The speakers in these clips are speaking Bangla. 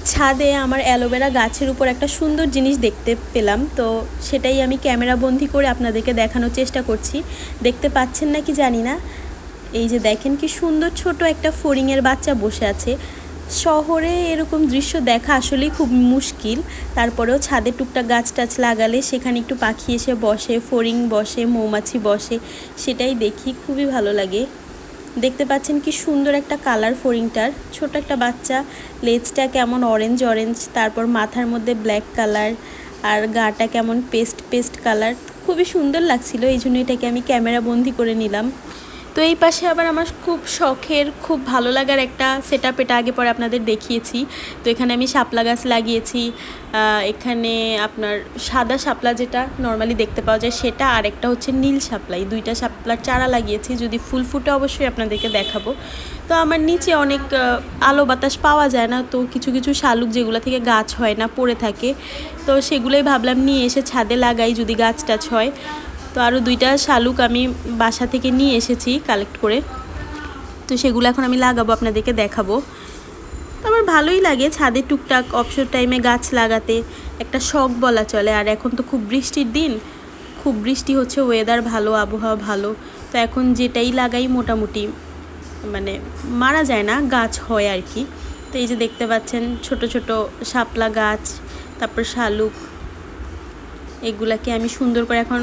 ছাদে আমার অ্যালোভেরা গাছের উপর একটা সুন্দর জিনিস দেখতে পেলাম, তো সেটাই আমি ক্যামেরা বন্দি করে আপনাদেরকে দেখানোর চেষ্টা করছি। দেখতে পাচ্ছেন না কি জানি না, এই যে দেখেন কি সুন্দর ছোট একটা ফড়িংয়ের বাচ্চা বসে আছে। শহরে এরকম দৃশ্য দেখা আসলেই খুব মুশকিল, তারপরেও ছাদে টুকটাক গাছ টাছ লাগালে সেখানে একটু পাখি এসে বসে, ফড়িং বসে, মৌমাছি বসে, সেটাই দেখি, খুবই ভালো লাগে। দেখতে পাচ্ছেন কি সুন্দর একটা কালার ফড়িংটার, ছোট একটা বাচ্চা, লেজটা কেমন অরেঞ্জ অরেঞ্জ, তারপর মাথার মধ্যে ব্ল্যাক কালার, আর গাটা কেমন পেস্ট পেস্ট কালার, খুবই সুন্দর লাগছিল, এই জন্য এটাকে আমি ক্যামেরা বন্দি করে নিলাম। তো এই পাশে আবার আমার খুব শখের, খুব ভালো লাগার একটা সেটআপ, এটা আগে পরে আপনাদের দেখিয়েছি। তো এখানে আমি শাপলা গাছ লাগিয়েছি, এখানে আপনার সাদা শাপলা যেটা নর্মালি দেখতে পাওয়া যায় সেটা, আর একটা হচ্ছে নীল শাপলা, এই দুইটা শাপলার চারা লাগিয়েছি। যদি ফুল ফুটে অবশ্যই আপনাদেরকে দেখাবো। তো আমার নিচে অনেক আলো বাতাস পাওয়া যায় না, তো কিছু কিছু শালুক যেগুলো থেকে গাছ হয় না পড়ে থাকে, তো সেগুলোই ভাবলাম নিয়ে এসে ছাদে লাগাই যদি গাছ টাছ হয়। তো আরও দুইটা শালুক আমি বাসা থেকে নিয়ে এসেছি কালেক্ট করে, তো সেগুলো এখন আমি লাগাবো, আপনাদেরকে দেখাবো। তো আমার ভালোই লাগে ছাদে টুকটাক অবসর টাইমে গাছ লাগাতে, একটা শখ বলা চলে। আর এখন তো খুব বৃষ্টির দিন, খুব বৃষ্টি হচ্ছে, ওয়েদার ভালো, আবহাওয়া ভালো, তো এখন যেটাই লাগাই মোটামুটি মানে মারা যায় না, গাছ হয় আর কি। তো এই যে দেখতে পাচ্ছেন ছোট ছোট শাপলা গাছ, তারপর শালুক, এগুলাকে আমি সুন্দর করে এখন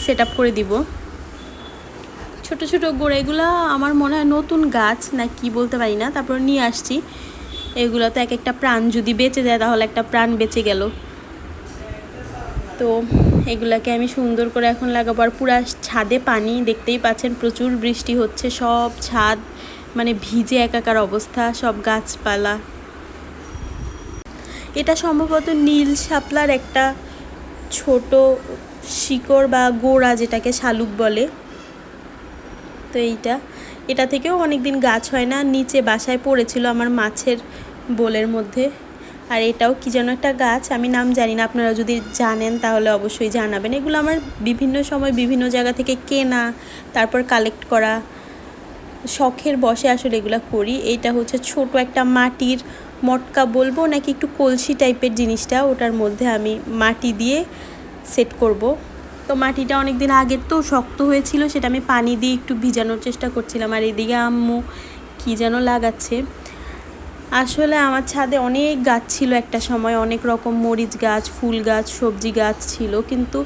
সেট আপ করে দিব। ছোট ছোট গোড়া, এগুলো আমার মনে হয় নতুন গাছ না কি বলতে পারি না, তারপর নিয়ে আসছি। এগুলো তো এক একটা প্রাণ, যদি বেঁচে যায় তাহলে একটা প্রাণ বেঁচে গেল। তো এগুলাকে আমি সুন্দর করে এখন লাগাবো। আর পুরা ছাদে পানি, দেখতেই পাচ্ছেন প্রচুর বৃষ্টি হচ্ছে, সব ছাদ মানে ভিজে একাকার অবস্থা, সব গাছপালা। এটা সম্ভবত নীল শাপলার একটা ছোট শিকড় বা গোড়া, যেটাকে শালুক বলে। তো এটা থেকেও অনেক দিন গাছ হয় না, নিচে বাসায় পড়েছিল আমার মাছের বোলের মধ্যে। আর এটাও কি যেন একটা গাছ, আমি নাম জানি না, আপনারা যদি জানেন তাহলে অবশ্যই জানাবেন। এগুলো আমার বিভিন্ন সময় বিভিন্ন জায়গা থেকে কেনা, তারপর কালেক্ট করা, শখের বসে আসলে এগুলো করি। এইটা হচ্ছে ছোট একটা মাটির মটকা বলবো নাকি একটু কলসি টাইপের জিনিসটা, ওটার মধ্যে আমি মাটি দিয়ে সেট করব। তো মাটিটা অনেক দিন আগের তো শক্ত হয়েছিল, সেটা আমি পানি দিয়ে একটু ভিজানোর চেষ্টা করছিলাম। আর এদিকে আম্মু কী যেন লাগাচ্ছে। আসলে আমার ছাদে অনেক গাছ ছিল একটা সময়, অনেক রকম মরিচ গাছ, ফুল গাছ, সবজি গাছ ছিল, কিন্তু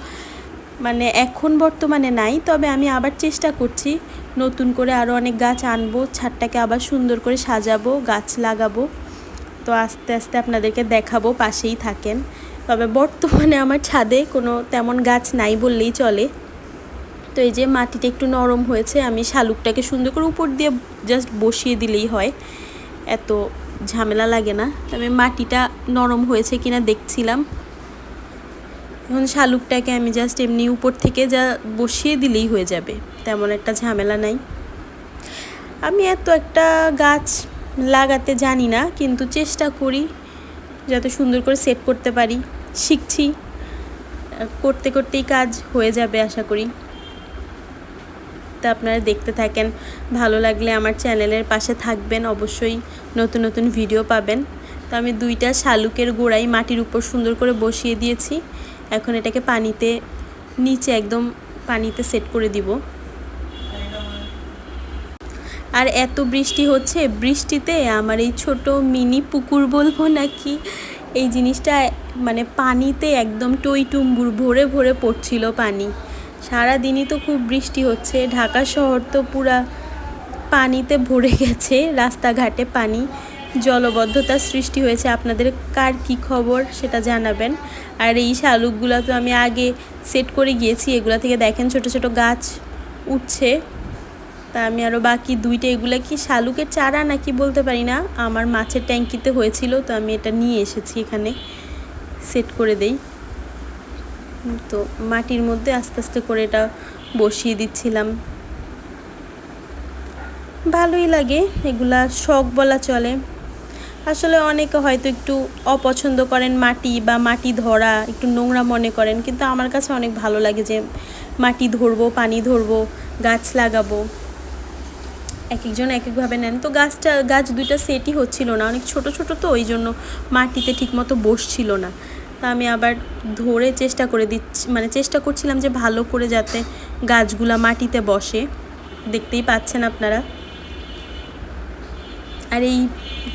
মানে এখন বর্তমানে নাই। তবে আমি আবার চেষ্টা করছি নতুন করে আরও অনেক গাছ আনবো, ছাদটাকে আবার সুন্দর করে সাজাবো, গাছ লাগাবো। তো আস্তে আস্তে আপনাদেরকে দেখাবো, পাশেই থাকেন। তবে বর্তমানে আমার ছাদে কোনো তেমন গাছ নাই বললেই চলে। তো এই যে মাটিটা একটু নরম হয়েছে, আমি শালুকটাকে সুন্দর করে উপর দিয়ে জাস্ট বসিয়ে দিলেই হয়, এত ঝামেলা লাগে না। তবে মাটিটা নরম হয়েছে কিনা দেখছিলাম। এখন শালুকটাকে আমি জাস্ট এমনি উপর থেকে যা বসিয়ে দিলেই হয়ে যাবে, তেমন একটা ঝামেলা নাই। আমি এত একটা গাছ লাগাতে জানি না, কিন্তু চেষ্টা করি যাতে সুন্দর করে সেট করতে পারি, শিখছি, করতে করতেই কাজ হয়ে যাবে আশা করি। তা আপনারা দেখতে থাকেন, ভালো লাগলে আমার চ্যানেলের পাশে থাকবেন, অবশ্যই নতুন নতুন ভিডিও পাবেন। তো আমি দুইটা শালুকের গোড়াই মাটির উপর সুন্দর করে বসিয়ে দিয়েছি, এখন এটাকে পানিতে, নিচে একদম পানিতে সেট করে দিব। আর এত বৃষ্টি হচ্ছে, বৃষ্টিতে আমার এই ছোট মিনি পুকুর বলবো নাকি, এই জিনিসটা মানে পানিতে একদম টইটুম্বুর ভরে ভরে পড়ছিল পানি। সারাদিনই তো খুব বৃষ্টি হচ্ছে, ঢাকা শহর তো পুরা পানিতে ভরে গেছে, রাস্তাঘাটে পানি, জলবদ্ধতার সৃষ্টি হয়েছে। আপনাদের কার কি খবর সেটা জানাবেন। আর এই শালুকগুলো তো আমি আগে সেট করে গিয়েছি, এগুলো থেকে দেখেন ছোট ছোট গাছ উঠছে। তা আমি আরও বাকি দুইটা, এগুলো কি শালুকের চারা নাকি বলতে পারি না, আমার মাছের ট্যাঙ্কিতে হয়েছিল, তো আমি এটা নিয়ে এসেছি এখানে সেট করে দেই। তো মাটির মধ্যে আস্তে আস্তে করে এটা বসিয়ে দিচ্ছিলাম। ভালোই লাগে, এগুলা শখ বলা চলে। আসলে অনেকে হয়তো একটু অপছন্দ করেন মাটি বা মাটি ধরা, একটু নোংরা মনে করেন, কিন্তু আমার কাছে অনেক ভালো লাগে যে মাটি ধরবো, পানি ধরবো, গাছ লাগাবো, এক একজন এক একভাবে নেন। তো গাছ দুইটা সেটই হচ্ছিল না, অনেক ছোট ছোট, তো ওই জন্য মাটিতে ঠিকমতো বসছিল না। তা আমি আবার ধরে চেষ্টা করে দিচ্ছি, মানে চেষ্টা করছিলাম যে ভালো করে যাতে গাছগুলা মাটিতে বসে। দেখতেই পাচ্ছেন আপনারা। আর এই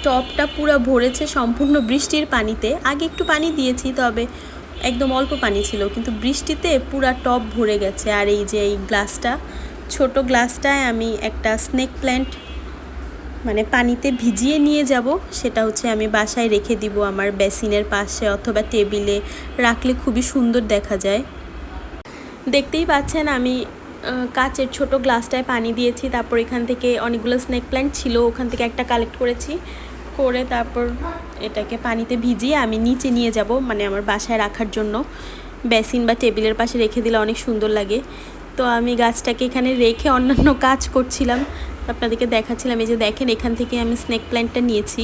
টবটা পুরো ভরেছে সম্পূর্ণ বৃষ্টির পানিতে। আগে একটু পানি দিয়েছি, তবে একদম অল্প পানি ছিল, কিন্তু বৃষ্টিতে পুরা টব ভরে গেছে। আর এই যে এই গ্লাসটা, ছোট গ্লাসটায় আমি একটা স্নেক প্ল্যান্ট মানে পানিতে ভিজিয়ে নিয়ে যাব, সেটা হচ্ছে আমি বাসায় রেখে দিব আমার বেসিনের পাশে অথবা টেবিলে রাখলে খুবই সুন্দর দেখা যায়। দেখতেই পাচ্ছেন আমি কাচের ছোট গ্লাসটায় পানি দিয়েছি, তারপর এখান থেকে অনেকগুলো স্নেক প্ল্যান্ট ছিল, ওখান থেকে একটা কালেক্ট করেছি, করে তারপর এটাকে পানিতে ভিজিয়ে আমি নিচে নিয়ে যাব, মানে আমার বাসায় রাখার জন্য। বেসিন বা টেবিলের পাশে রেখে দিলে অনেক সুন্দর লাগে। তো আমি গাছটাকে এখানে রেখে অন্যান্য কাজ করছিলাম, আপনাদেরকে দেখাচ্ছিলাম। এই যে দেখেন, এখান থেকে আমি স্নেক প্ল্যান্টটা নিয়েছি।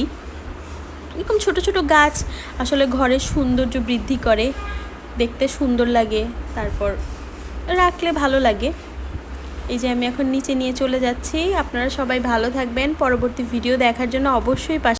এরকম ছোট ছোট গাছ আসলে ঘরের সৌন্দর্য বৃদ্ধি করে, দেখতে সুন্দর লাগে, তারপর রাখলে ভালো লাগে। এই যে আমি এখন নিচে নিয়ে চলে যাচ্ছি। আপনারা সবাই ভালো থাকবেন। পরবর্তী ভিডিও দেখার জন্য অবশ্যই পাশে